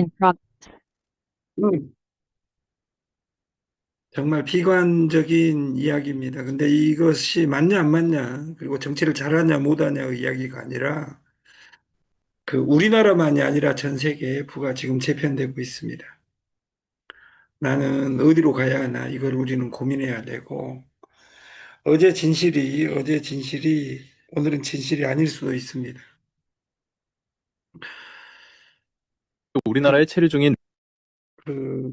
in progress. 음, 정말 비관적인 이야기입니다. 근데 이것이 맞냐 안 맞냐, 그리고 정치를 잘하냐 못하냐의 이야기가 아니라 우리나라만이 아니라 전 세계에 부가 지금 재편되고 있습니다. 나는 어디로 가야 하나 이걸 우리는 고민해야 되고 어제 진실이 오늘은 진실이 아닐 수도 있습니다. 그, 우리나라에 체류 중인 그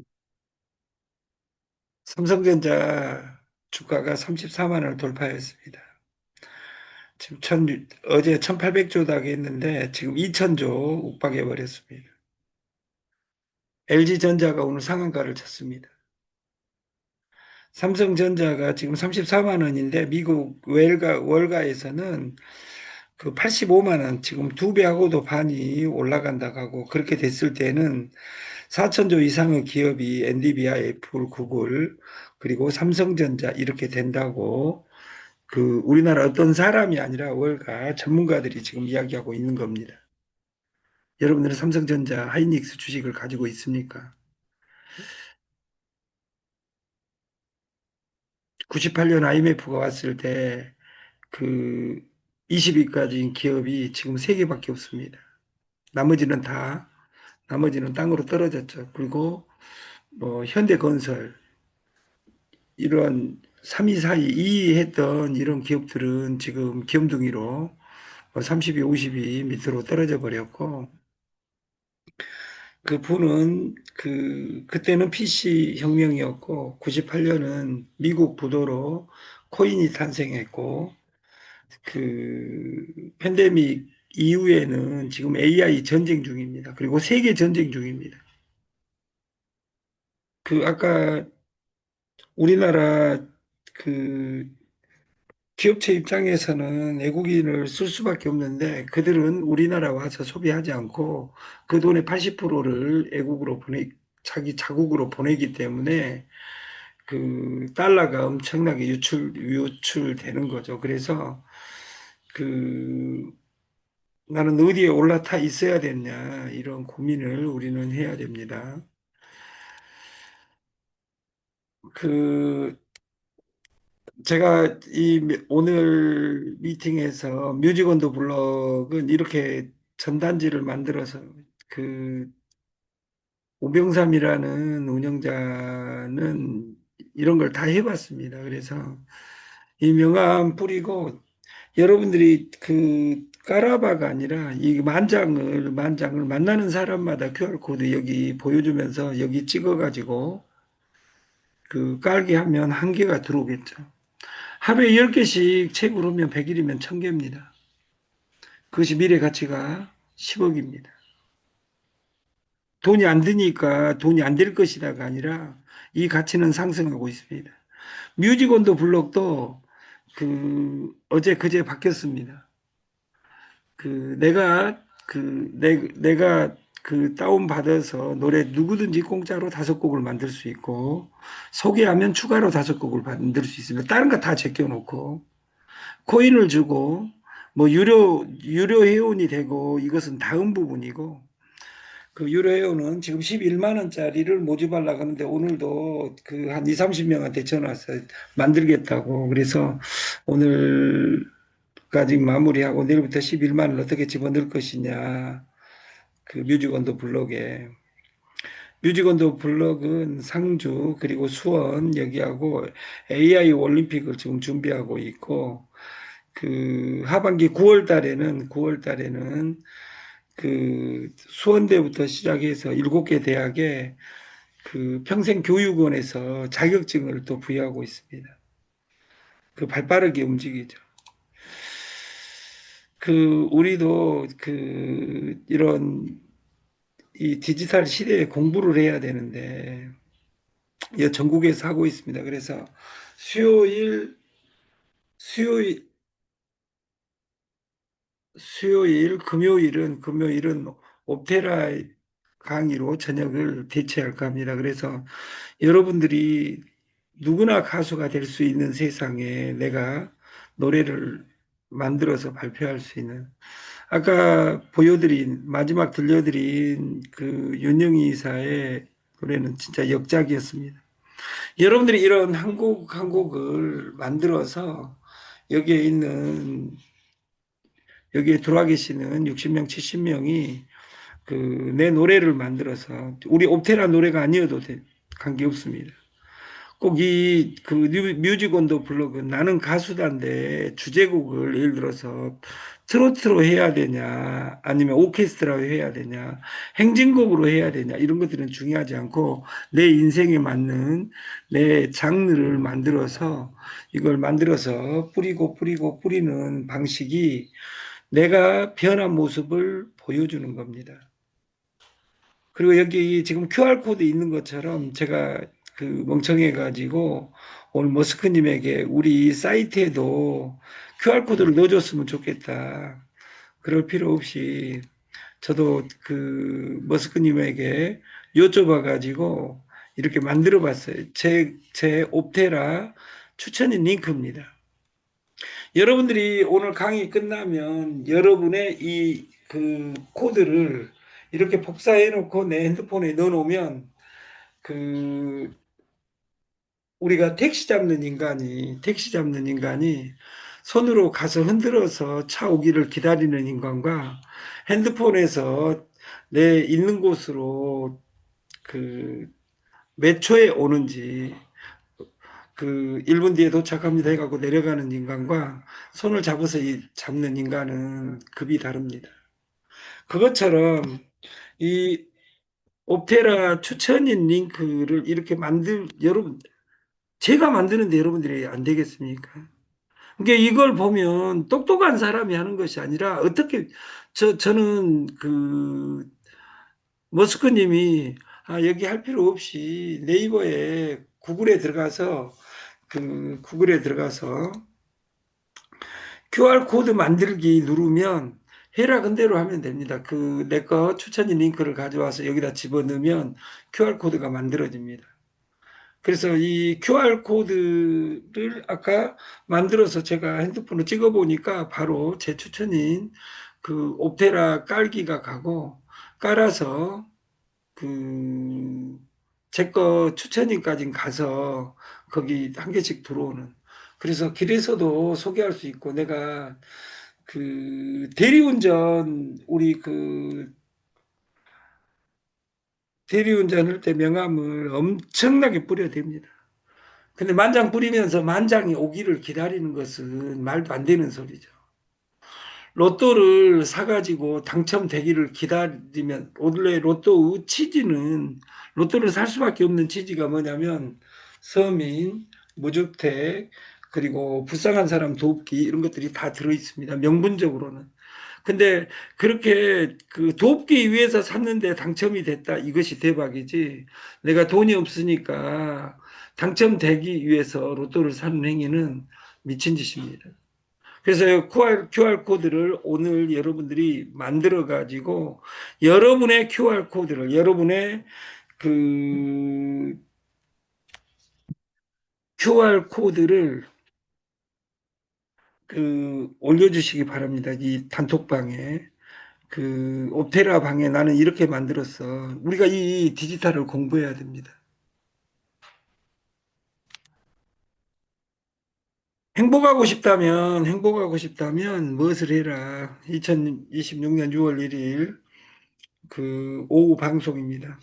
삼성전자 주가가 34만 원을 돌파했습니다. 지금 어제 1800조 다했는데 지금 2000조 욱박해 버렸습니다. LG전자가 오늘 상한가를 쳤습니다. 삼성전자가 지금 34만 원인데 미국 월가에서는 85만 원, 지금 두 배하고도 반이 올라간다고 하고, 그렇게 됐을 때는 4천조 이상의 기업이 엔비디아, 애플, 구글, 그리고 삼성전자 이렇게 된다고 우리나라 어떤 사람이 아니라 월가 전문가들이 지금 이야기하고 있는 겁니다. 여러분들은 삼성전자, 하이닉스 주식을 가지고 있습니까? 98년 IMF가 왔을 때 그 20위까지인 기업이 지금 3개밖에 없습니다. 나머지는 다 나머지는 땅으로 떨어졌죠. 그리고 뭐 현대건설 이런 3위, 4위, 2위 했던 이런 기업들은 지금 기염둥이로 30위, 50위 밑으로 떨어져 버렸고, 그 부는 그때는 PC 혁명이었고 98년은 미국 부도로 코인이 탄생했고, 팬데믹 이후에는 지금 AI 전쟁 중입니다. 그리고 세계 전쟁 중입니다. 아까 우리나라 그 기업체 입장에서는 외국인을 쓸 수밖에 없는데 그들은 우리나라 와서 소비하지 않고 그 돈의 80%를 외국으로 자기 자국으로 보내기 때문에 달러가 엄청나게 유출되는 거죠. 그래서 그 나는 어디에 올라타 있어야 되냐 이런 고민을 우리는 해야 됩니다. 그 제가 오늘 미팅에서 뮤직 온더 블럭은 이렇게 전단지를 만들어서 그 오병삼이라는 운영자는 이런 걸 다 해봤습니다. 그래서 이 명함 뿌리고 여러분들이 까라바가 아니라 이 만장을 만나는 사람마다 QR코드 여기 보여주면서 여기 찍어가지고 깔게 하면 한 개가 들어오겠죠. 하루에 10개씩 책 으로면 100일이면 1000개입니다. 그것이 미래 가치가 10억입니다. 돈이 안 드니까 돈이 안 될 것이다가 아니라 이 가치는 상승하고 있습니다. 뮤직 온더 블록도 어제 그제 바뀌었습니다. 내가 다운 받아서 노래 누구든지 공짜로 5곡을 만들 수 있고 소개하면 추가로 5곡을 만들 수 있습니다. 다른 거 다 제껴놓고 코인을 주고 뭐 유료 회원이 되고 이것은 다음 부분이고 유료 회원은 지금 11만 원짜리를 모집하려고 하는데 오늘도 한 2, 30명한테 전화 왔어요. 만들겠다고. 그래서 오늘까지 마무리하고 내일부터 11만 원을 어떻게 집어넣을 것이냐. 뮤직원도 블록에. 뮤직원도 블록은 상주 그리고 수원 여기하고 AI 올림픽을 지금 준비하고 있고 하반기 9월 달에는 수원대부터 시작해서 7개 대학에 평생교육원에서 자격증을 또 부여하고 있습니다. 발빠르게 움직이죠. 우리도 이런 이 디지털 시대에 공부를 해야 되는데 전국에서 하고 있습니다. 그래서 수요일 수요일 금요일은 옵테라 강의로 저녁을 대체할까 합니다. 그래서 여러분들이 누구나 가수가 될 수 있는 세상에 내가 노래를 만들어서 발표할 수 있는 아까 보여드린, 마지막 들려드린 그 윤영희 이사의 노래는 진짜 역작이었습니다. 여러분들이 이런 한 곡 한 곡을 만들어서 여기에 있는, 여기에 들어와 계시는 60명, 70명이 그 내 노래를 만들어서 우리 옵테라 노래가 아니어도 관계없습니다. 꼭 이 그 뮤직 온더 블로그 나는 가수단데 주제곡을 예를 들어서 트로트로 해야 되냐 아니면 오케스트라로 해야 되냐 행진곡으로 해야 되냐 이런 것들은 중요하지 않고 내 인생에 맞는 내 장르를 만들어서 이걸 만들어서 뿌리고 뿌리는 방식이 내가 변한 모습을 보여주는 겁니다. 그리고 여기 지금 QR코드 있는 것처럼 제가 그 멍청해 가지고 오늘 머스크님에게 우리 사이트에도 QR코드를 넣어줬으면 좋겠다. 그럴 필요 없이 저도 그 머스크님에게 여쭤봐 가지고 이렇게 만들어 봤어요. 제 옵테라 추천인 링크입니다. 여러분들이 오늘 강의 끝나면 여러분의 이 그 코드를 이렇게 복사해 놓고 내 핸드폰에 넣어 놓으면 그 우리가 택시 잡는 인간이 손으로 가서 흔들어서 차 오기를 기다리는 인간과 핸드폰에서 내 있는 곳으로 그 몇 초에 오는지 그 1분 뒤에 도착합니다 해갖고 내려가는 인간과 손을 잡아서 잡는 인간은 급이 다릅니다. 그것처럼 이 옵테라 추천인 링크를 이렇게 여러분, 제가 만드는데 여러분들이 안 되겠습니까? 그러니까 이걸 보면 똑똑한 사람이 하는 것이 아니라 어떻게, 저는 그, 머스크님이 여기 할 필요 없이 네이버에 구글에 들어가서 QR코드 만들기 누르면 해라 근대로 하면 됩니다. 그 내 거 추천인 링크를 가져와서 여기다 집어넣으면 QR코드가 만들어집니다. 그래서 이 QR코드를 아까 만들어서 제가 핸드폰으로 찍어 보니까 바로 제 추천인 그 옵테라 깔기가 가고 깔아서 그 제 거 추천인까지 가서 거기 한 개씩 들어오는 그래서 길에서도 소개할 수 있고 내가 그 대리운전 우리 그 대리운전 할 때 명함을 엄청나게 뿌려댑니다. 근데 만장 뿌리면서 만장이 오기를 기다리는 것은 말도 안 되는 소리죠. 로또를 사가지고 당첨되기를 기다리면 원래 로또 취지는 로또를 살 수밖에 없는 취지가 뭐냐면 서민, 무주택, 그리고 불쌍한 사람 돕기 이런 것들이 다 들어 있습니다. 명분적으로는. 근데 그렇게 그 돕기 위해서 샀는데 당첨이 됐다. 이것이 대박이지. 내가 돈이 없으니까 당첨되기 위해서 로또를 사는 행위는 미친 짓입니다. 그래서 QR코드를 오늘 여러분들이 만들어 가지고 여러분의 QR코드를 여러분의 그 QR코드를 그 올려주시기 바랍니다. 이 단톡방에. 그 옵테라 방에 나는 이렇게 만들었어. 우리가 이 디지털을 공부해야 됩니다. 행복하고 싶다면 무엇을 해라. 2026년 6월 1일 그 오후 방송입니다.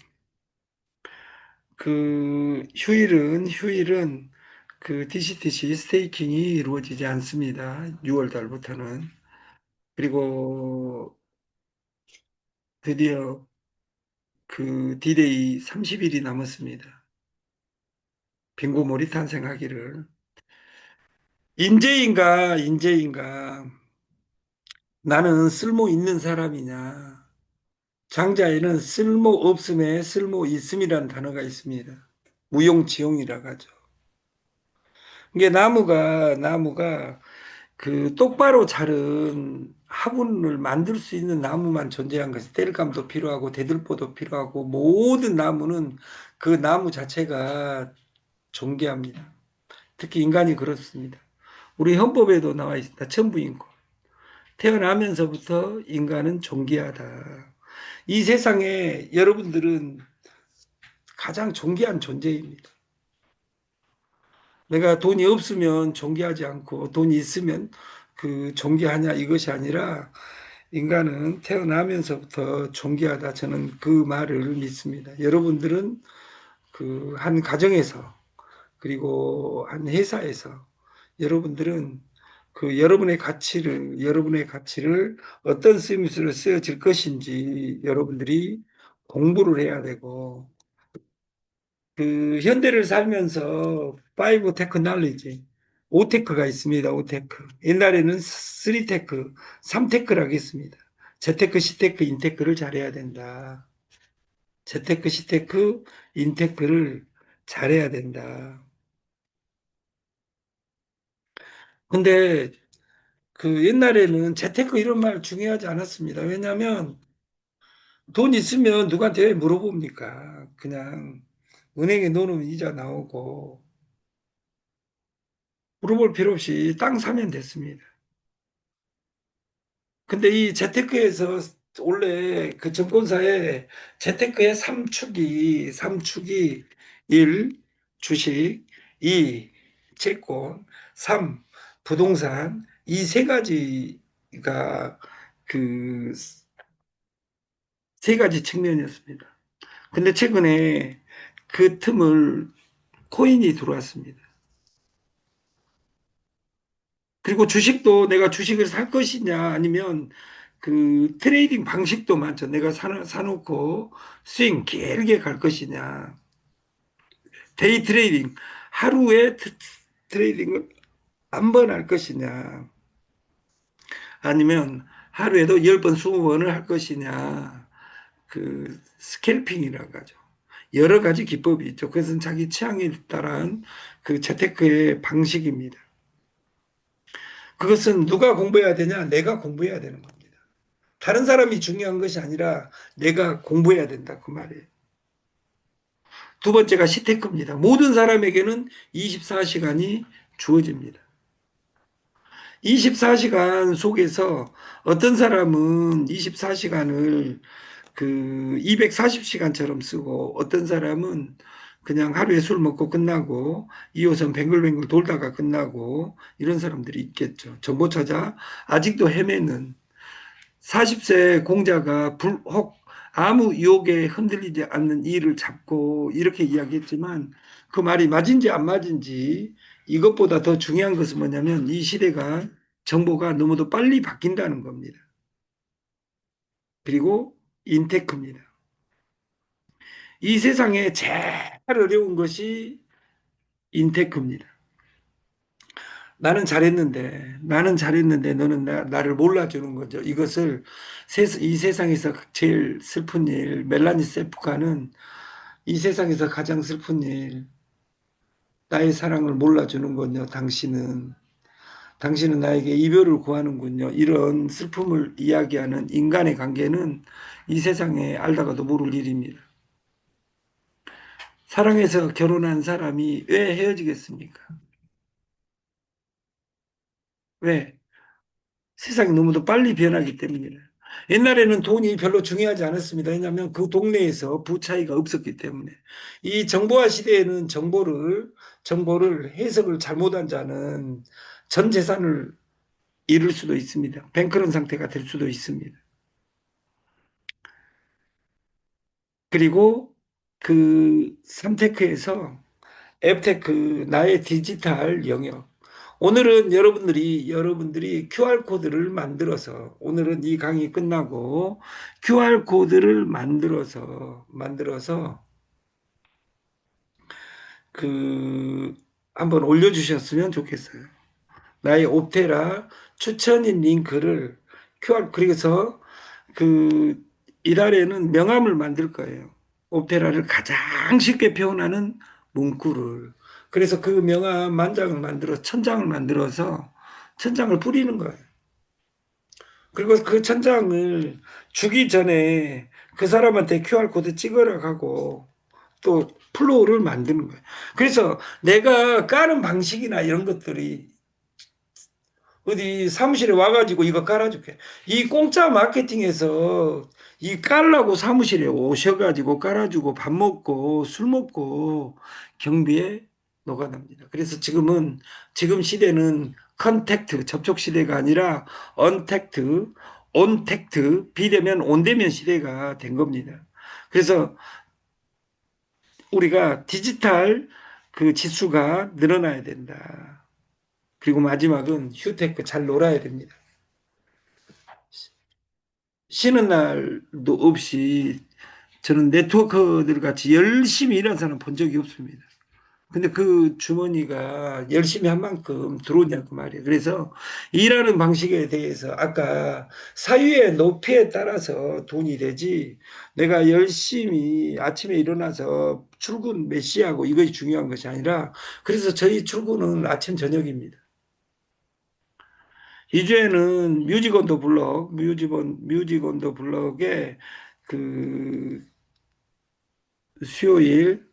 그 휴일은 그 DCTC 스테이킹이 이루어지지 않습니다. 6월 달부터는. 그리고 드디어 그 디데이 30일이 남았습니다. 빙고몰이 탄생하기를. 인재인가, 나는 쓸모 있는 사람이냐. 장자에는 쓸모 없음에 쓸모 있음이라는 단어가 있습니다. 무용지용이라고 하죠. 이게 나무가 그 똑바로 자른 화분을 만들 수 있는 나무만 존재한 것이 땔감도 필요하고 대들보도 필요하고 모든 나무는 그 나무 자체가 존귀합니다. 특히 인간이 그렇습니다. 우리 헌법에도 나와 있습니다. 천부인권. 태어나면서부터 인간은 존귀하다. 이 세상에 여러분들은 가장 존귀한 존재입니다. 내가 돈이 없으면 존귀하지 않고 돈이 있으면 그 존귀하냐 이것이 아니라 인간은 태어나면서부터 존귀하다. 저는 그 말을 믿습니다. 여러분들은 그 한 가정에서 그리고 한 회사에서 여러분들은 그 여러분의 가치를 어떤 쓰임새로 쓰여질 것인지 여러분들이 공부를 해야 되고, 그 현대를 살면서 파이브 테크놀로지, 오테크가 있습니다. 오테크. 옛날에는 쓰리테크, 삼테크라고 했습니다. 재테크, 시테크, 인테크를 잘해야 된다. 재테크, 시테크, 인테크를 잘해야 된다. 근데 그 옛날에는 재테크 이런 말 중요하지 않았습니다. 왜냐하면 돈 있으면 누구한테 왜 물어봅니까? 그냥 은행에 넣어놓으면 이자 나오고 물어볼 필요 없이 땅 사면 됐습니다. 근데 이 재테크에서 원래 그 증권사에 재테크의 삼축이 1. 주식, 2. 채권, 3. 부동산 이 세 가지가 그 세 가지 측면이었습니다. 근데 최근에 그 틈을 코인이 들어왔습니다. 그리고 주식도 내가 주식을 살 것이냐 아니면 그 트레이딩 방식도 많죠. 내가 사놓고 스윙 길게 갈 것이냐. 데이 트레이딩 하루에 트레이딩을 한 번 할 것이냐. 아니면 하루에도 10번, 20번을 할 것이냐. 그 스캘핑이라고 하죠. 여러 가지 기법이 있죠. 그것은 자기 취향에 따른 그 재테크의 방식입니다. 그것은 누가 공부해야 되냐? 내가 공부해야 되는 겁니다. 다른 사람이 중요한 것이 아니라 내가 공부해야 된다. 그 말이에요. 두 번째가 시테크입니다. 모든 사람에게는 24시간이 주어집니다. 24시간 속에서 어떤 사람은 24시간을 그 240시간처럼 쓰고 어떤 사람은 그냥 하루에 술 먹고 끝나고 2호선 뱅글뱅글 돌다가 끝나고 이런 사람들이 있겠죠. 정보 찾아 아직도 헤매는 40세 공자가 혹 아무 유혹에 흔들리지 않는 이를 잡고 이렇게 이야기했지만 그 말이 맞은지 안 맞은지 이것보다 더 중요한 것은 뭐냐면 이 시대가 정보가 너무도 빨리 바뀐다는 겁니다. 그리고 인테크입니다. 이 세상에 제일 어려운 것이 인테크입니다. 나는 잘했는데 너는 나를 몰라주는 거죠. 이 세상에서 제일 슬픈 일, 멜라니 세프카는 이 세상에서 가장 슬픈 일, 나의 사랑을 몰라주는군요. 당신은 나에게 이별을 구하는군요. 이런 슬픔을 이야기하는 인간의 관계는 이 세상에 알다가도 모를 일입니다. 사랑해서 결혼한 사람이 왜 헤어지겠습니까? 왜? 세상이 너무도 빨리 변하기 때문이에요. 옛날에는 돈이 별로 중요하지 않았습니다. 왜냐하면 그 동네에서 부 차이가 없었기 때문에. 이 정보화 시대에는 정보를 해석을 잘못한 자는 전 재산을 잃을 수도 있습니다. 뱅크런 상태가 될 수도 있습니다. 그리고 그 삼테크에서 앱테크, 나의 디지털 영역. 오늘은 여러분들이 QR코드를 오늘은 이 강의 끝나고 QR코드를 만들어서 그 한번 올려주셨으면 좋겠어요. 나의 옵테라 추천인 링크를 그래서 그 이달에는 명함을 만들 거예요. 옵테라를 가장 쉽게 표현하는 문구를. 그래서 그 명함 만장을 만들어 천장을 만들어서 천장을 뿌리는 거예요. 그리고 그 천장을 주기 전에 그 사람한테 QR코드 찍으라 하고 또 플로우를 만드는 거예요. 그래서 내가 까는 방식이나 이런 것들이 어디 사무실에 와가지고 이거 깔아줄게. 이 공짜 마케팅에서 이 깔라고 사무실에 오셔가지고 깔아주고 밥 먹고 술 먹고 경비에 녹아납니다. 그래서 지금 시대는 컨택트, 접촉 시대가 아니라 언택트, 온택트, 비대면 온대면 시대가 된 겁니다. 그래서 우리가 디지털 그 지수가 늘어나야 된다. 그리고 마지막은 휴테크 잘 놀아야 됩니다. 쉬는 날도 없이 저는 네트워커들 같이 열심히 일하는 사람 본 적이 없습니다. 근데 그 주머니가 열심히 한 만큼 들어오냐고 말이에요. 그래서 일하는 방식에 대해서 아까 사유의 높이에 따라서 돈이 되지 내가 열심히 아침에 일어나서 출근 몇 시하고 이것이 중요한 것이 아니라 그래서 저희 출근은 아침 저녁입니다. 2주에는 뮤직 온더 블럭에 그 수요일,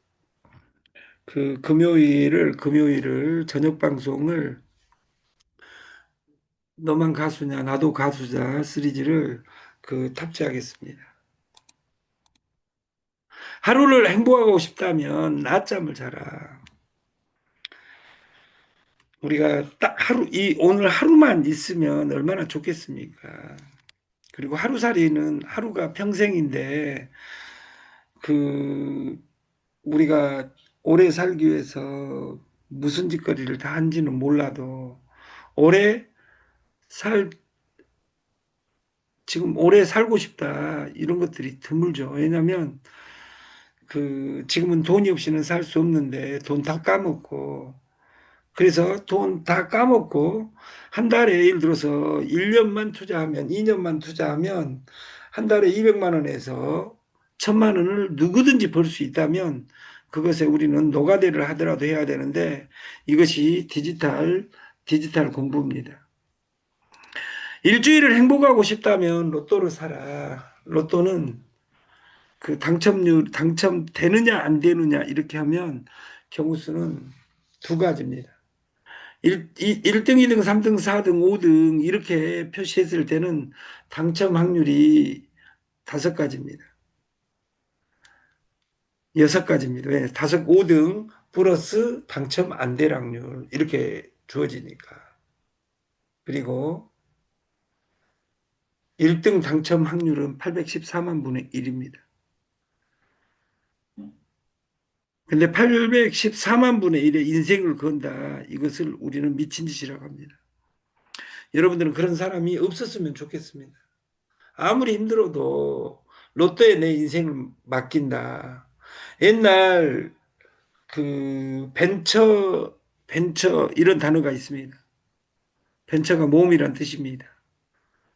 금요일을 저녁 방송을 너만 가수냐, 나도 가수자 시리즈를 탑재하겠습니다. 하루를 행복하고 싶다면 낮잠을 자라. 우리가 딱 오늘 하루만 있으면 얼마나 좋겠습니까? 그리고 하루살이는 하루가 평생인데, 그, 우리가 오래 살기 위해서 무슨 짓거리를 다 한지는 몰라도, 오래 살, 지금 오래 살고 싶다, 이런 것들이 드물죠. 왜냐면, 지금은 돈이 없이는 살 수 없는데, 돈 다 까먹고, 그래서 돈 다 까먹고, 한 달에 예를 들어서 1년만 투자하면, 2년만 투자하면, 한 달에 200만 원에서 1000만 원을 누구든지 벌 수 있다면, 그것에 우리는 노가다를 하더라도 해야 되는데, 이것이 디지털 공부입니다. 일주일을 행복하고 싶다면 로또를 사라. 로또는 당첨되느냐, 안 되느냐, 이렇게 하면 경우 수는 두 가지입니다. 1등, 2등, 3등, 4등, 5등, 이렇게 표시했을 때는 당첨 확률이 다섯 가지입니다. 여섯 가지입니다. 왜? 5등 플러스 당첨 안 될 확률, 이렇게 주어지니까. 그리고 1등 당첨 확률은 814만 분의 1입니다. 근데 814만 분의 1의 인생을 건다. 이것을 우리는 미친 짓이라고 합니다. 여러분들은 그런 사람이 없었으면 좋겠습니다. 아무리 힘들어도 로또에 내 인생을 맡긴다. 옛날 벤처 이런 단어가 있습니다. 벤처가 모험이란 뜻입니다.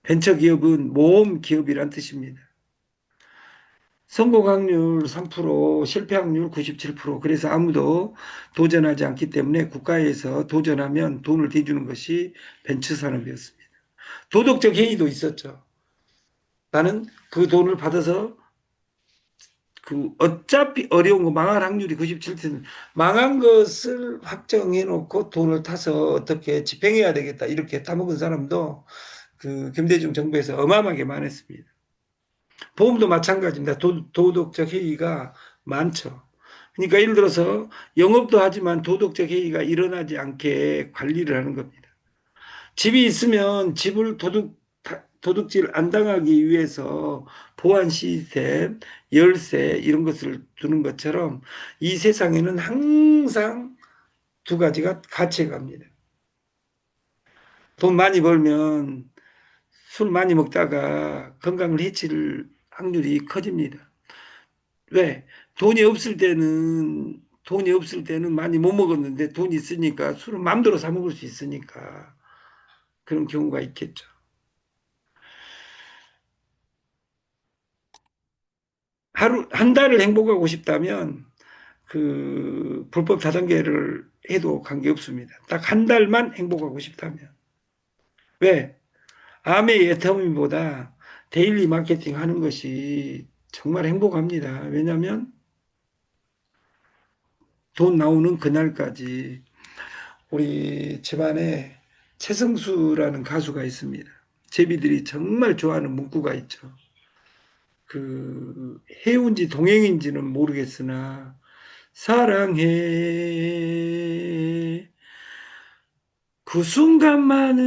벤처 기업은 모험 기업이란 뜻입니다. 성공 확률 3%, 실패 확률 97%. 그래서 아무도 도전하지 않기 때문에 국가에서 도전하면 돈을 대주는 것이 벤처 산업이었습니다. 도덕적 해이도 있었죠. 나는 그 돈을 받아서 어차피 어려운 거 망할 확률이 97%. 망한 것을 확정해 놓고 돈을 타서 어떻게 집행해야 되겠다. 이렇게 따먹은 사람도 김대중 정부에서 어마어마하게 많았습니다. 보험도 마찬가지입니다. 도덕적 해이가 많죠. 그러니까 예를 들어서 영업도 하지만 도덕적 해이가 일어나지 않게 관리를 하는 겁니다. 집이 있으면 집을 도둑질 안 당하기 위해서 보안 시스템, 열쇠 이런 것을 두는 것처럼 이 세상에는 항상 두 가지가 같이 갑니다. 돈 많이 벌면 술 많이 먹다가 건강을 해칠 확률이 커집니다. 왜? 돈이 없을 때는 많이 못 먹었는데 돈이 있으니까 술을 마음대로 사 먹을 수 있으니까 그런 경우가 있겠죠. 한 달을 행복하고 싶다면 불법 다단계를 해도 관계없습니다. 딱 한 달만 행복하고 싶다면. 왜? 암의 애터미보다 데일리 마케팅 하는 것이 정말 행복합니다. 왜냐하면 돈 나오는 그날까지 우리 집안에 최성수라는 가수가 있습니다. 제비들이 정말 좋아하는 문구가 있죠. 그 해운지 동행인지는 모르겠으나 사랑해 그 순간만은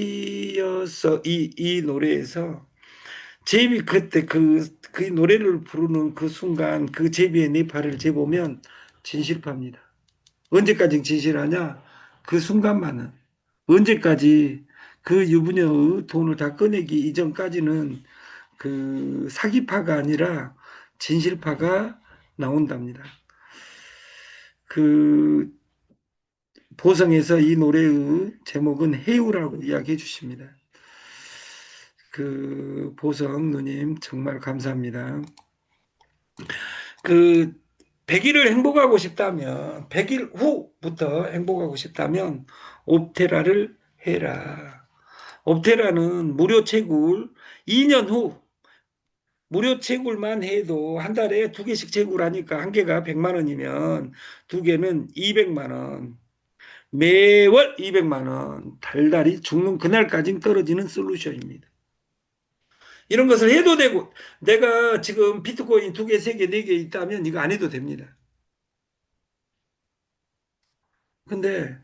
진실이었어. 이 노래에서 제비 그때 그 노래를 부르는 그 순간 그 제비의 네팔을 재보면 진실파입니다. 언제까지 진실하냐? 그 순간만은. 언제까지 그 유부녀의 돈을 다 꺼내기 이전까지는 그 사기파가 아니라 진실파가 나온답니다. 그 보성에서 이 노래의 제목은 해우라고 이야기해 주십니다. 그 보성 누님 정말 감사합니다. 그 100일을 행복하고 싶다면 100일 후부터 행복하고 싶다면 옵테라를 해라. 옵테라는 무료 채굴 2년 후 무료 채굴만 해도 한 달에 두 개씩 채굴하니까 한 개가 100만 원이면 두 개는 200만 원. 매월 200만 원. 달달이 죽는 그날까지 떨어지는 솔루션입니다. 이런 것을 해도 되고 내가 지금 비트코인 두 개, 세 개, 네 개 있다면 이거 안 해도 됩니다. 근데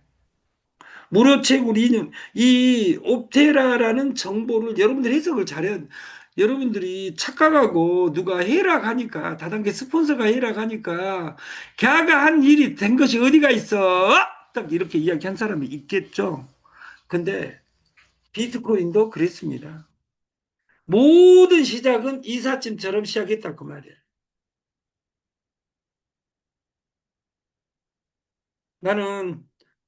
무료 채굴 2년 이 옵테라라는 정보를 여러분들이 해석을 잘해야 여러분들이 착각하고 누가 해락하니까 다단계 스폰서가 해락하니까 걔가 한 일이 된 것이 어디가 있어? 딱 이렇게 이야기한 사람이 있겠죠. 근데 비트코인도 그랬습니다. 모든 시작은 이삿짐처럼 시작했다 그 말이에요. 나는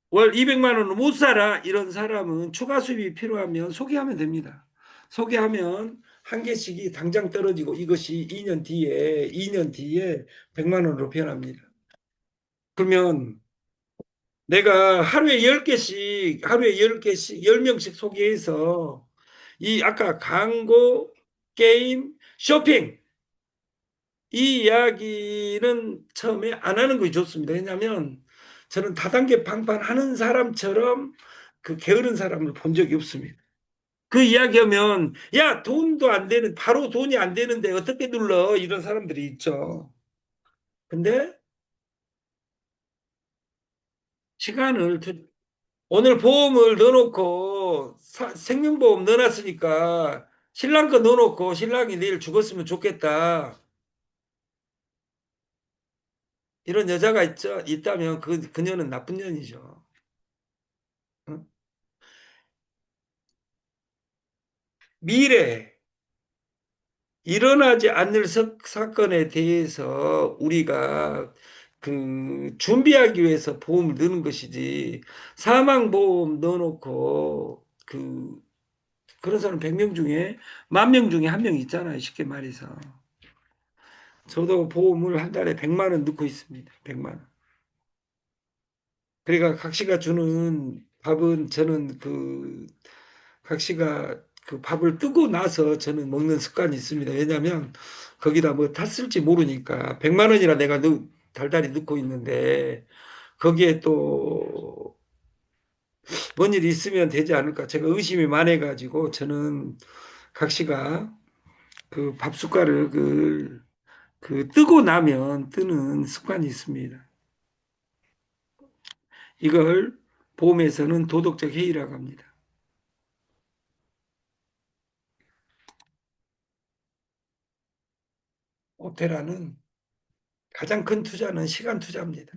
월 200만 원을 못 살아 이런 사람은 추가 수입이 필요하면 소개하면 됩니다. 소개하면 한 개씩이 당장 떨어지고 이것이 2년 뒤에 100만 원으로 변합니다. 그러면 내가 하루에 10개씩 10명씩 소개해서 이 아까 광고, 게임, 쇼핑 이 이야기는 처음에 안 하는 것이 좋습니다. 왜냐하면 저는 다단계 방판하는 사람처럼 그 게으른 사람을 본 적이 없습니다. 그 이야기하면 야 돈도 안 되는 바로 돈이 안 되는데 어떻게 눌러 이런 사람들이 있죠. 근데 시간을 오늘 보험을 넣어놓고 생명보험 넣어놨으니까 신랑 거 넣어놓고 신랑이 내일 죽었으면 좋겠다. 이런 여자가 있다면 그녀는 나쁜 년이죠. 어? 미래 일어나지 않을 사건에 대해서 우리가 그 준비하기 위해서 보험을 넣는 것이지 사망보험 넣어놓고 그런 사람 100명 중에 10,000명 중에 한 명 있잖아요. 쉽게 말해서. 저도 보험을 한 달에 100만 원 넣고 있습니다. 100만 원. 그러니까 각 씨가 주는 밥은 저는 각 씨가 그 밥을 뜨고 나서 저는 먹는 습관이 있습니다. 왜냐하면 거기다 뭐 탔을지 모르니까 100만 원이라 내가 달달이 넣고 있는데 거기에 또 뭔 일이 있으면 되지 않을까 제가 의심이 많아가지고 저는 각 씨가 그 밥 숟갈을 그 뜨고 나면 뜨는 습관이 있습니다. 이걸 보험에서는 도덕적 해이라고 합니다. 오테라는 가장 큰 투자는 시간 투자입니다.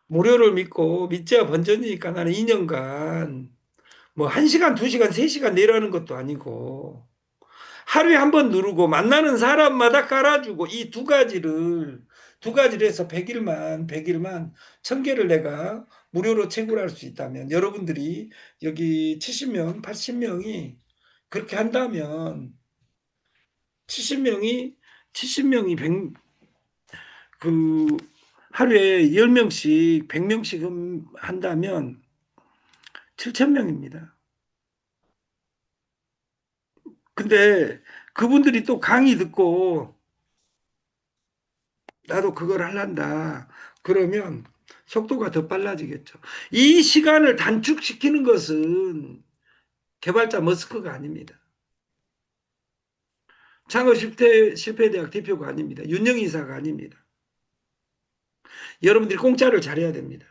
무료를 믿고 믿자 번전이니까 나는 2년간 뭐 1시간, 2시간, 3시간 내라는 것도 아니고 하루에 한 번 누르고 만나는 사람마다 깔아주고 이 두 가지를 해서 100일만 1000개를 내가 무료로 채굴할 수 있다면 여러분들이 여기 70명, 80명이 그렇게 한다면 70명이 70명이 100, 그 하루에 10명씩 100명씩 한다면 7,000명입니다. 근데 그분들이 또 강의 듣고 나도 그걸 할란다. 그러면 속도가 더 빨라지겠죠. 이 시간을 단축시키는 것은 개발자 머스크가 아닙니다. 창업 실패대학 대표가 아닙니다. 윤영희 이사가 아닙니다. 여러분들이 공짜를 잘해야 됩니다.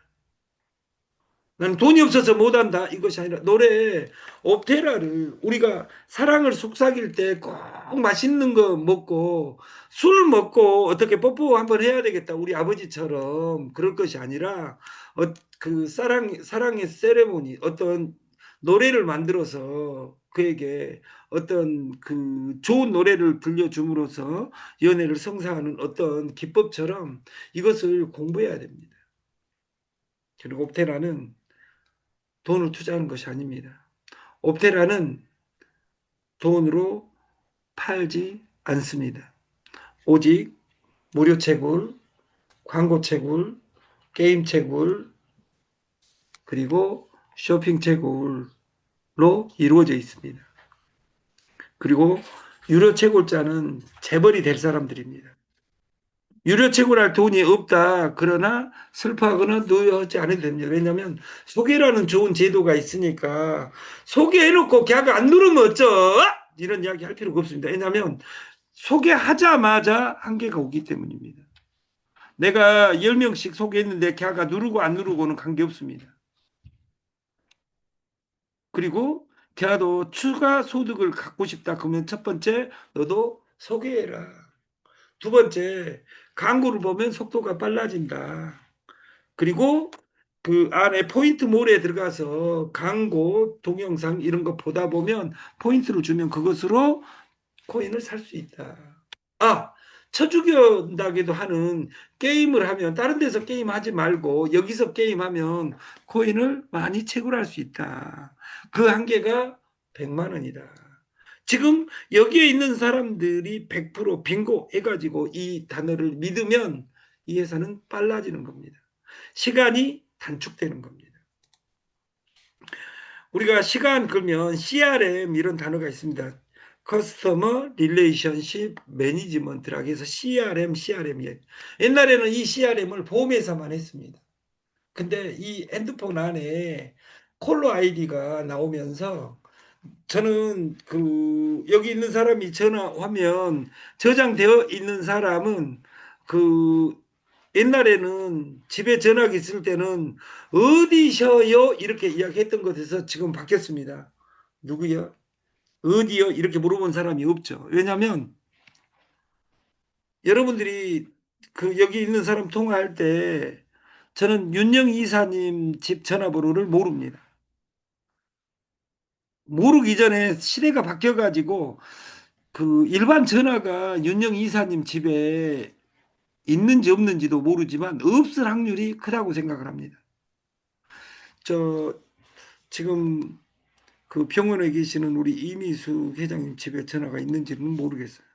나는 돈이 없어서 못한다 이것이 아니라 노래 옵테라를 우리가 사랑을 속삭일 때 꼭 맛있는 거 먹고 술 먹고 어떻게 뽀뽀 한번 해야 되겠다 우리 아버지처럼 그럴 것이 아니라 그 사랑의 세레모니 어떤 노래를 만들어서 그에게 어떤 그 좋은 노래를 들려줌으로써 연애를 성사하는 어떤 기법처럼 이것을 공부해야 됩니다. 그리고 옵테라는 돈을 투자하는 것이 아닙니다. 옵테라는 돈으로 팔지 않습니다. 오직 무료 채굴, 광고 채굴, 게임 채굴, 그리고 쇼핑 채굴로 이루어져 있습니다. 그리고 유료 채굴자는 재벌이 될 사람들입니다. 유료 채굴할 돈이 없다. 그러나 슬퍼하거나 노여하지 않아도 됩니다. 왜냐하면 소개라는 좋은 제도가 있으니까 소개해놓고 걔가 안 누르면 어쩌? 이런 이야기 할 필요가 없습니다. 왜냐하면 소개하자마자 한계가 오기 때문입니다. 내가 10명씩 소개했는데 걔가 누르고 안 누르고는 관계없습니다. 그리고 걔도 추가 소득을 갖고 싶다. 그러면 첫 번째 너도 소개해라. 두 번째 광고를 보면 속도가 빨라진다. 그리고 그 안에 포인트몰에 들어가서 광고, 동영상 이런 거 보다 보면 포인트를 주면 그것으로 코인을 살 수 있다. 아, 쳐죽여다기도 하는 게임을 하면 다른 데서 게임하지 말고 여기서 게임하면 코인을 많이 채굴할 수 있다. 그 한계가 100만 원이다. 지금 여기에 있는 사람들이 100% 빙고 해가지고 이 단어를 믿으면 이 회사는 빨라지는 겁니다. 시간이 단축되는 겁니다. 우리가 시간 끌면 CRM 이런 단어가 있습니다. 커스터머 릴레이션십 매니지먼트라고 해서 CRM이에요. 옛날에는 이 CRM을 보험회사만 했습니다. 근데 이 핸드폰 안에 콜러 아이디가 나오면서 저는 그 여기 있는 사람이 전화하면 저장되어 있는 사람은 그 옛날에는 집에 전화기 있을 때는 어디셔요? 이렇게 이야기했던 것에서 지금 바뀌었습니다. 누구요? 어디요? 이렇게 물어본 사람이 없죠. 왜냐하면 여러분들이 그 여기 있는 사람 통화할 때 저는 윤영희 이사님 집 전화번호를 모릅니다. 모르기 전에 시대가 바뀌어가지고 그 일반 전화가 윤영희 이사님 집에 있는지 없는지도 모르지만 없을 확률이 크다고 생각을 합니다. 저 지금 그 병원에 계시는 우리 이미숙 회장님 집에 전화가 있는지는 모르겠어요.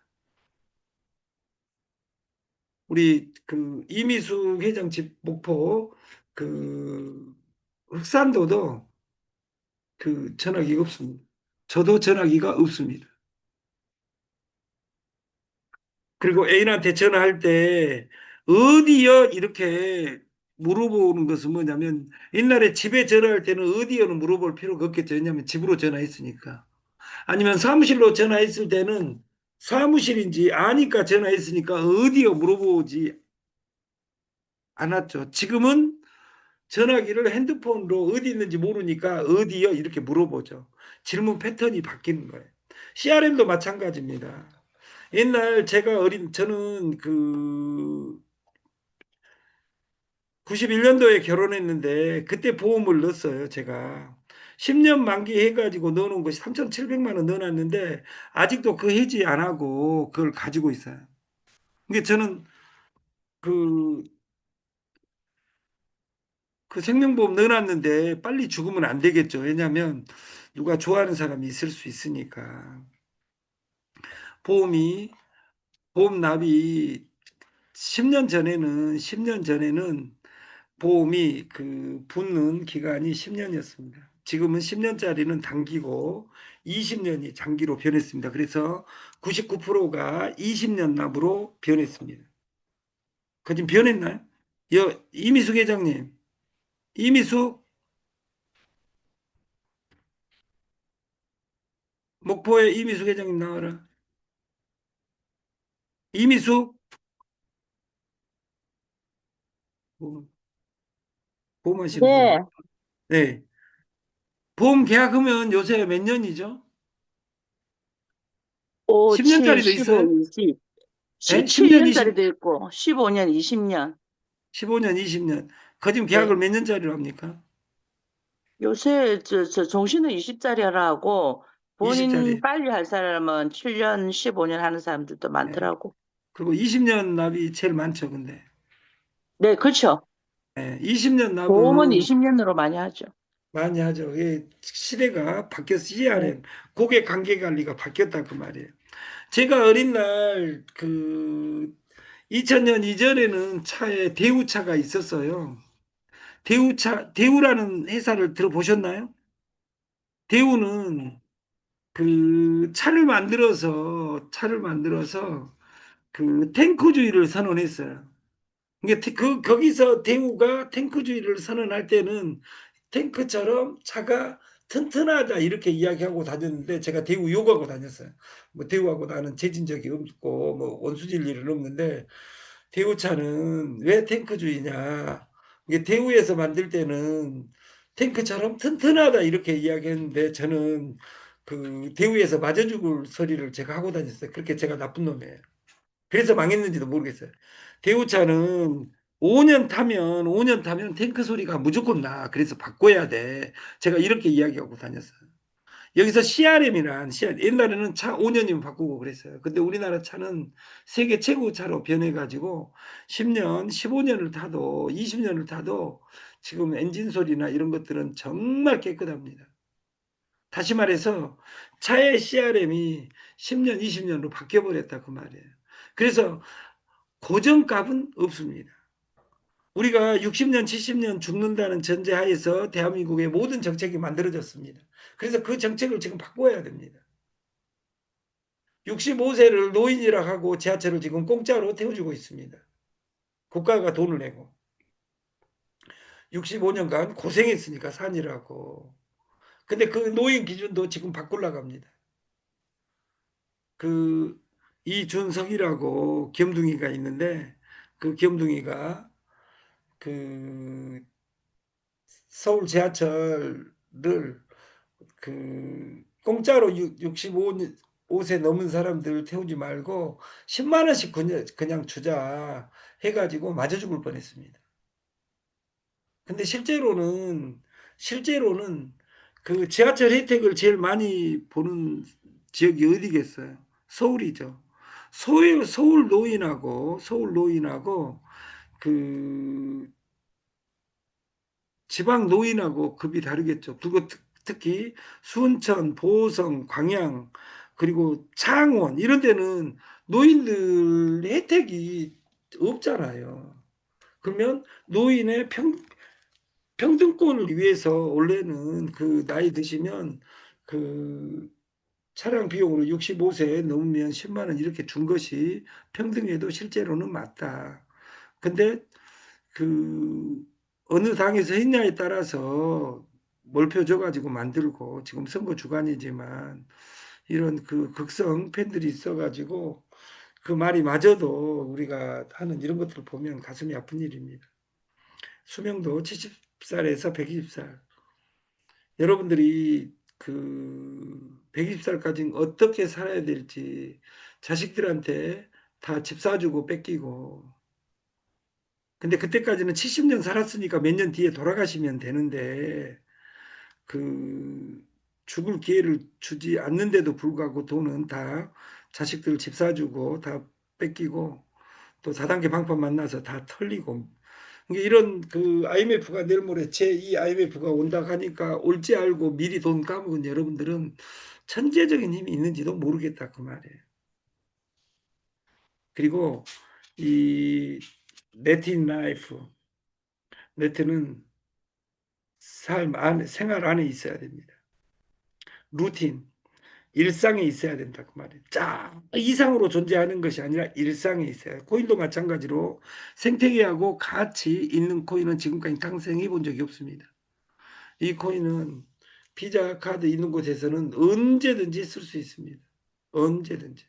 우리 그 이미숙 회장 집 목포 그 흑산도도 그 전화기가 없습니다. 저도 전화기가 없습니다. 그리고 애인한테 전화할 때 어디요? 이렇게 물어보는 것은 뭐냐면 옛날에 집에 전화할 때는 어디요는 물어볼 필요가 없겠죠. 왜냐하면 집으로 전화했으니까. 아니면 사무실로 전화했을 때는 사무실인지 아니까 전화했으니까 어디요 물어보지 않았죠. 지금은 전화기를 핸드폰으로 어디 있는지 모르니까 어디요 이렇게 물어보죠. 질문 패턴이 바뀌는 거예요. CRM도 마찬가지입니다. 옛날 제가 저는 그 91년도에 결혼했는데 그때 보험을 넣었어요. 제가 10년 만기 해가지고 넣어놓은 것이 3,700만 원 넣어놨는데 아직도 그 해지 안 하고 그걸 가지고 있어요. 그게 저는 그, 그 생명보험 넣어놨는데 빨리 죽으면 안 되겠죠. 왜냐하면 누가 좋아하는 사람이 있을 수 있으니까. 보험이 보험 납이 10년 전에는 보험이 그 붙는 기간이 10년이었습니다. 지금은 10년짜리는 단기고 20년이 장기로 변했습니다. 그래서 99%가 20년 납으로 변했습니다. 그 지금 변했나요? 이미숙 회장님, 이미숙, 목포의 이미숙 회장님 나와라. 이미숙, 뭐, 보험하시는 분. 네, 네. 보험 계약하면 요새 몇 년이죠? 5, 7, 10년짜리도 15, 있어요? 20, 네? 10년, 17년짜리도 있고, 15년, 20년. 15년, 20년. 거짓 계약을 네. 몇 년짜리로 합니까? 요새 종신은 20짜리 하라고, 본인 20짜리. 빨리 할 사람은 7년, 15년 하는 사람들도 네. 많더라고. 그리고 20년 납이 제일 많죠, 근데. 네, 그렇죠. 네. 20년 보험은 납은 20년으로 많이 하죠. 많이 하죠. 이 시대가 바뀌어서 네. CRM, 고객 관계 관리가 바뀌었다 그 말이에요. 제가 어린 날, 2000년 이전에는 차에 대우차가 있었어요. 대우라는 회사를 들어보셨나요? 대우는 차를 만들어서 탱크주의를 선언했어요. 거기서 대우가 탱크주의를 선언할 때는 탱크처럼 차가 튼튼하다 이렇게 이야기하고 다녔는데 제가 대우 욕하고 다녔어요. 뭐 대우하고 나는 재진 적이 없고 뭐 원수질 일은 없는데 대우차는 왜 탱크주의냐. 이게 대우에서 만들 때는 탱크처럼 튼튼하다 이렇게 이야기했는데 저는 대우에서 맞아 죽을 소리를 제가 하고 다녔어요. 그렇게 제가 나쁜 놈이에요. 그래서 망했는지도 모르겠어요. 대우차는 5년 타면 탱크 소리가 무조건 나. 그래서 바꿔야 돼. 제가 이렇게 이야기하고 다녔어요. 여기서 CRM이란, 옛날에는 차 5년이면 바꾸고 그랬어요. 근데 우리나라 차는 세계 최고 차로 변해가지고 10년, 15년을 타도 20년을 타도 지금 엔진 소리나 이런 것들은 정말 깨끗합니다. 다시 말해서 차의 CRM이 10년, 20년으로 바뀌어버렸다 그 말이에요. 그래서 고정값은 없습니다. 우리가 60년, 70년 죽는다는 전제하에서 대한민국의 모든 정책이 만들어졌습니다. 그래서 그 정책을 지금 바꿔야 됩니다. 65세를 노인이라 하고 지하철을 지금 공짜로 태워주고 있습니다. 국가가 돈을 내고 65년간 고생했으니까 산이라고. 근데 그 노인 기준도 지금 바꾸려고 합니다. 그 이준석이라고 겸둥이가 있는데 그 겸둥이가 그 서울 지하철을 공짜로 65세 넘은 사람들 태우지 말고 10만 원씩 그냥 주자 해가지고 맞아 죽을 뻔했습니다. 근데 실제로는 그 지하철 혜택을 제일 많이 보는 지역이 어디겠어요? 서울이죠. 서울 노인하고 그 지방 노인하고 급이 다르겠죠. 그리고 특히 순천, 보성, 광양, 그리고 창원 이런 데는 노인들 혜택이 없잖아요. 그러면 노인의 평등권을 위해서 원래는 나이 드시면 그 차량 비용으로 65세 넘으면 10만 원 이렇게 준 것이 평등에도 실제로는 맞다. 근데 그 어느 당에서 했냐에 따라서 몰표 줘가지고 만들고 지금 선거 주간이지만 이런 극성 팬들이 있어가지고 그 말이 맞아도 우리가 하는 이런 것들을 보면 가슴이 아픈 일입니다. 수명도 70살에서 120살. 여러분들이 120살까지 어떻게 살아야 될지 자식들한테 다 집 사주고 뺏기고 근데 그때까지는 70년 살았으니까 몇 년 뒤에 돌아가시면 되는데 그 죽을 기회를 주지 않는데도 불구하고 돈은 다 자식들 집 사주고 다 뺏기고 또 4단계 방법 만나서 다 털리고 그러니까 이런 IMF가 내일 모레 제2 IMF가 온다 하니까 올지 알고 미리 돈 까먹은 여러분들은 천재적인 힘이 있는지도 모르겠다 그 말이에요. 그리고 이 네틴 라이프 네트는 생활 안에 있어야 됩니다. 루틴. 일상에 있어야 된다 그 말이에요. 자, 이상으로 존재하는 것이 아니라 일상에 있어야. 코인도 마찬가지로 생태계하고 같이 있는 코인은 지금까지 탄생해 본 적이 없습니다. 이 코인은 비자 카드 있는 곳에서는 언제든지 쓸 수 있습니다. 언제든지.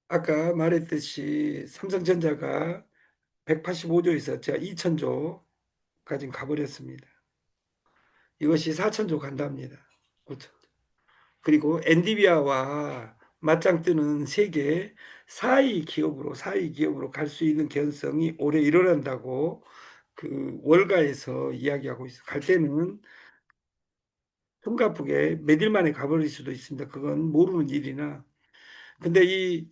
아까 말했듯이 삼성전자가 185조에서 제가 2천조까지 가버렸습니다. 이것이 4천조 간답니다. 5천. 그리고 엔비디아와 맞짱 뜨는 세계 4위 기업으로 갈 수 있는 개연성이 올해 일어난다고 그 월가에서 이야기하고 있어요. 갈 때는 흉가쁘게 몇 일 만에 가버릴 수도 있습니다. 그건 모르는 일이나. 근데 이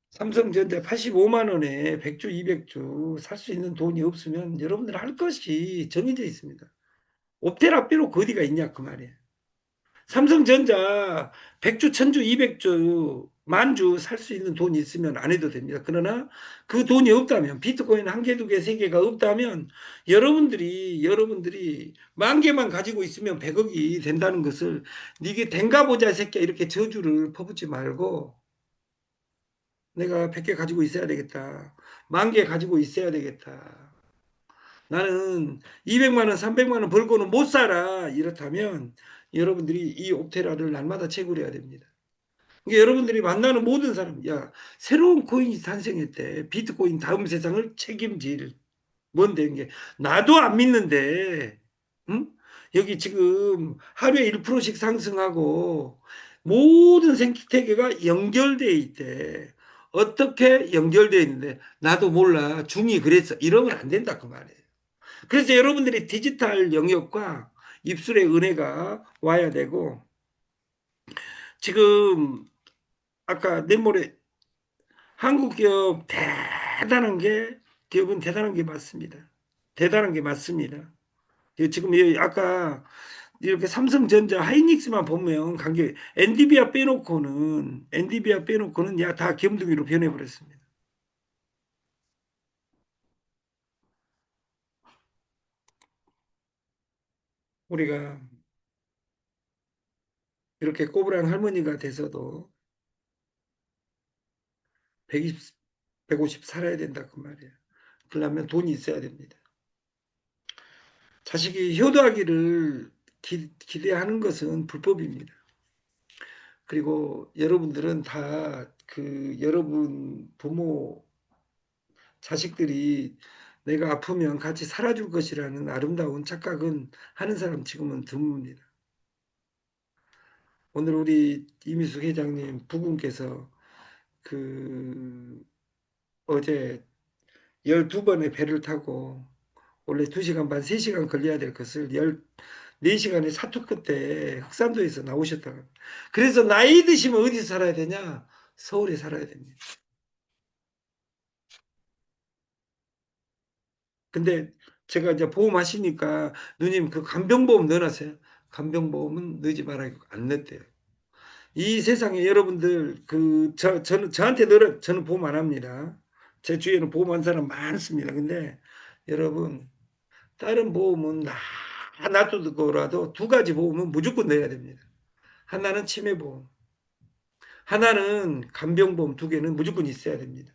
삼성전자 85만 원에 100주, 200주 살 수 있는 돈이 없으면 여러분들 할 것이 정해져 있습니다. 옵테라 빼놓고 어디가 있냐 그 말이에요. 삼성전자 100주, 1000주, 200주, 만주 살 수 있는 돈이 있으면 안 해도 됩니다. 그러나 그 돈이 없다면 비트코인 한 개, 두 개, 세 개가 없다면 여러분들이 만 개만 가지고 있으면 100억이 된다는 것을 니게 된가 보자 새끼야 이렇게 저주를 퍼붓지 말고 내가 100개 가지고 있어야 되겠다. 만 개 가지고 있어야 되겠다. 나는 200만 원, 300만 원 벌고는 못 살아. 이렇다면 여러분들이 이 옵테라를 날마다 채굴해야 됩니다. 그러니까 여러분들이 만나는 모든 사람, 야, 새로운 코인이 탄생했대. 비트코인 다음 세상을 책임질. 뭔데, 이게. 나도 안 믿는데, 응? 여기 지금 하루에 1%씩 상승하고 모든 생태계가 연결되어 있대. 어떻게 연결되어 있는데 나도 몰라. 중이 그랬어. 이러면 안 된다 그 말이에요. 그래서 여러분들이 디지털 영역과 입술의 은혜가 와야 되고 지금 아까 내모레 한국 기업 대단한 게 기업은 대단한 게 맞습니다. 대단한 게 맞습니다. 지금 아까 이렇게 삼성전자 하이닉스만 보면 관계 엔디비아 빼놓고는 야 다 겸둥이로 변해버렸습니다. 우리가 이렇게 꼬부랑 할머니가 돼서도 120, 150 살아야 된다 그 말이에요. 그러려면 돈이 있어야 됩니다. 자식이 효도하기를 기대하는 것은 불법입니다. 그리고 여러분들은 다 그 여러분 부모 자식들이 내가 아프면 같이 살아줄 것이라는 아름다운 착각은 하는 사람 지금은 드뭅니다. 오늘 우리 이미숙 회장님 부군께서 그 어제 12번의 배를 타고 원래 2시간 반, 3시간 걸려야 될 것을 14시간에 사투 끝에 흑산도에서 나오셨다고. 그래서 나이 드시면 어디서 살아야 되냐? 서울에 살아야 됩니다. 근데 제가 이제 보험하시니까 누님 그 간병보험 넣어놨어요. 간병보험은 넣지 말아요. 안 넣었대요. 이 세상에 여러분들 저한테 저는 보험 안 합니다. 제 주위에는 보험한 사람 많습니다. 근데 여러분 다른 보험은 놔두고라도 두 가지 보험은 무조건 넣어야 됩니다. 하나는 치매보험, 하나는 간병보험 두 개는 무조건 있어야 됩니다.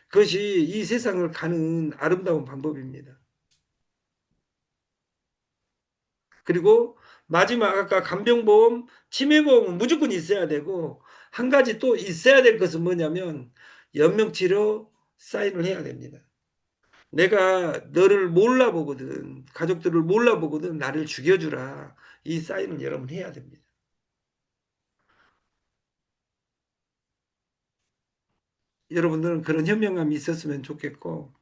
그것이 이 세상을 가는 아름다운 방법입니다. 그리고 마지막 아까 간병보험, 치매보험은 무조건 있어야 되고 한 가지 또 있어야 될 것은 뭐냐면 연명치료 사인을 해야 됩니다. 내가 너를 몰라보거든 가족들을 몰라보거든 나를 죽여주라 이 사인을 여러분 해야 됩니다. 여러분들은 그런 현명함이 있었으면 좋겠고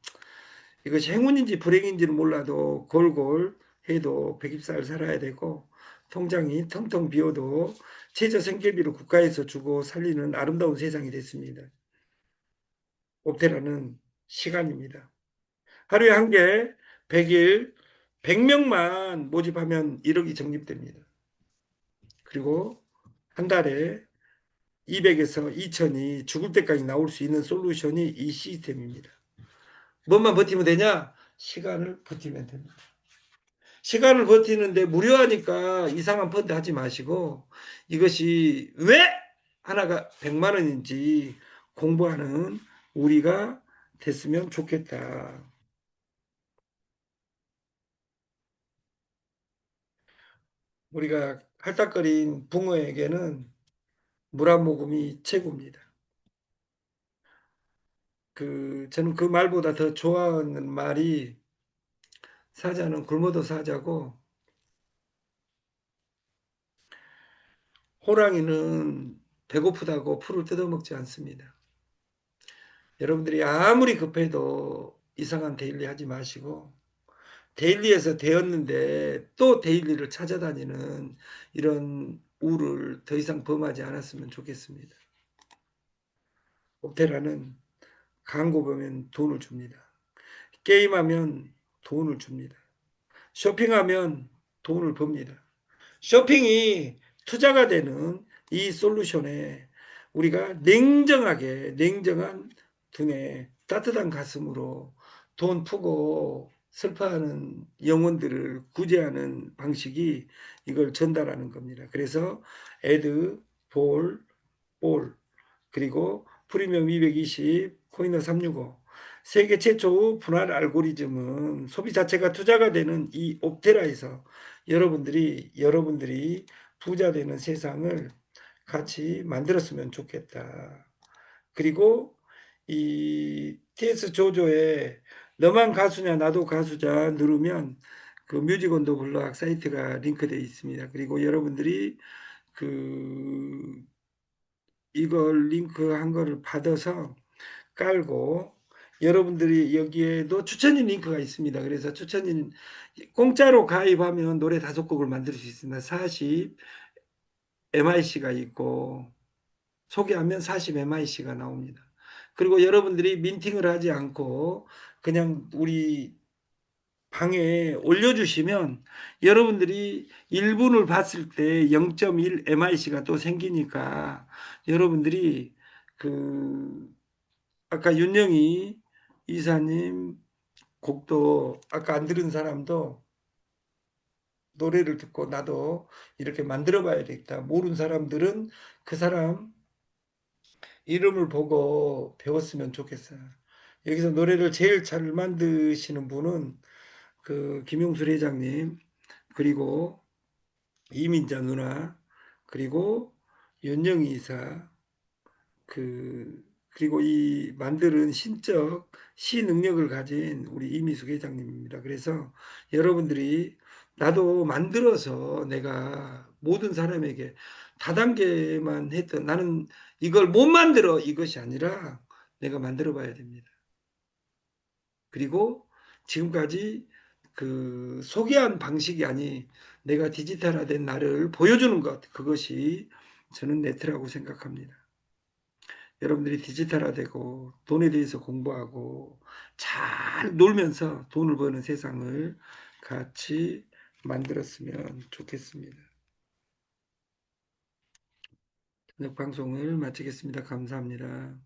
이것이 행운인지 불행인지는 몰라도 골골 해도 120살 살아야 되고 통장이 텅텅 비어도 최저 생계비를 국가에서 주고 살리는 아름다운 세상이 됐습니다. 옵테라는 시간입니다. 하루에 한 개, 100일, 100명만 모집하면 1억이 적립됩니다. 그리고 한 달에 200에서 2000이 죽을 때까지 나올 수 있는 솔루션이 이 시스템입니다. 뭐만 버티면 되냐? 시간을 버티면 됩니다. 시간을 버티는데 무료하니까 이상한 펀드 하지 마시고 이것이 왜 하나가 100만 원인지 공부하는 우리가 됐으면 좋겠다. 우리가 할딱거린 붕어에게는 물 한 모금이 최고입니다. 저는 그 말보다 더 좋아하는 말이 사자는 굶어도 사자고 호랑이는 배고프다고 풀을 뜯어먹지 않습니다. 여러분들이 아무리 급해도 이상한 데일리 하지 마시고 데일리에서 되었는데 또 데일리를 찾아다니는 이런 우를 더 이상 범하지 않았으면 좋겠습니다. 옵테라는 광고 보면 돈을 줍니다. 게임하면 돈을 줍니다. 쇼핑하면 돈을 법니다. 쇼핑이 투자가 되는 이 솔루션에 우리가 냉정한 두뇌, 따뜻한 가슴으로 돈 푸고 슬퍼하는 영혼들을 구제하는 방식이 이걸 전달하는 겁니다. 그래서 에드, 볼, 그리고 프리미엄 220, 코이너 365 세계 최초 분할 알고리즘은 소비 자체가 투자가 되는 이 옵테라에서 여러분들이 부자 되는 세상을 같이 만들었으면 좋겠다. 그리고 이 TS 조조에 너만 가수냐 나도 가수자 누르면 그 뮤직온도 블락 사이트가 링크되어 있습니다. 그리고 여러분들이 그 이걸 링크한 거를 받아서 깔고 여러분들이 여기에도 추천인 링크가 있습니다. 그래서 추천인 공짜로 가입하면 노래 5곡을 만들 수 있습니다. 40 MIC가 있고 소개하면 40 MIC가 나옵니다. 그리고 여러분들이 민팅을 하지 않고 그냥 우리 방에 올려주시면 여러분들이 1분을 봤을 때 0.1 MIC가 또 생기니까 여러분들이 아까 윤영희 이사님 곡도 아까 안 들은 사람도 노래를 듣고 나도 이렇게 만들어 봐야 되겠다. 모르는 사람들은 그 사람 이름을 보고 배웠으면 좋겠어요. 여기서 노래를 제일 잘 만드시는 분은 김용술 회장님, 그리고 이민자 누나, 그리고 윤영희 이사, 그리고 이 만드는 신적 시 능력을 가진 우리 이미숙 회장님입니다. 그래서 여러분들이 나도 만들어서 내가 모든 사람에게 다단계만 했던 나는 이걸 못 만들어 이것이 아니라 내가 만들어 봐야 됩니다. 그리고 지금까지 소개한 방식이 아닌 내가 디지털화된 나를 보여주는 것 그것이 저는 네트라고 생각합니다. 여러분들이 디지털화되고 돈에 대해서 공부하고 잘 놀면서 돈을 버는 세상을 같이 만들었으면 좋겠습니다. 저녁 방송을 마치겠습니다. 감사합니다.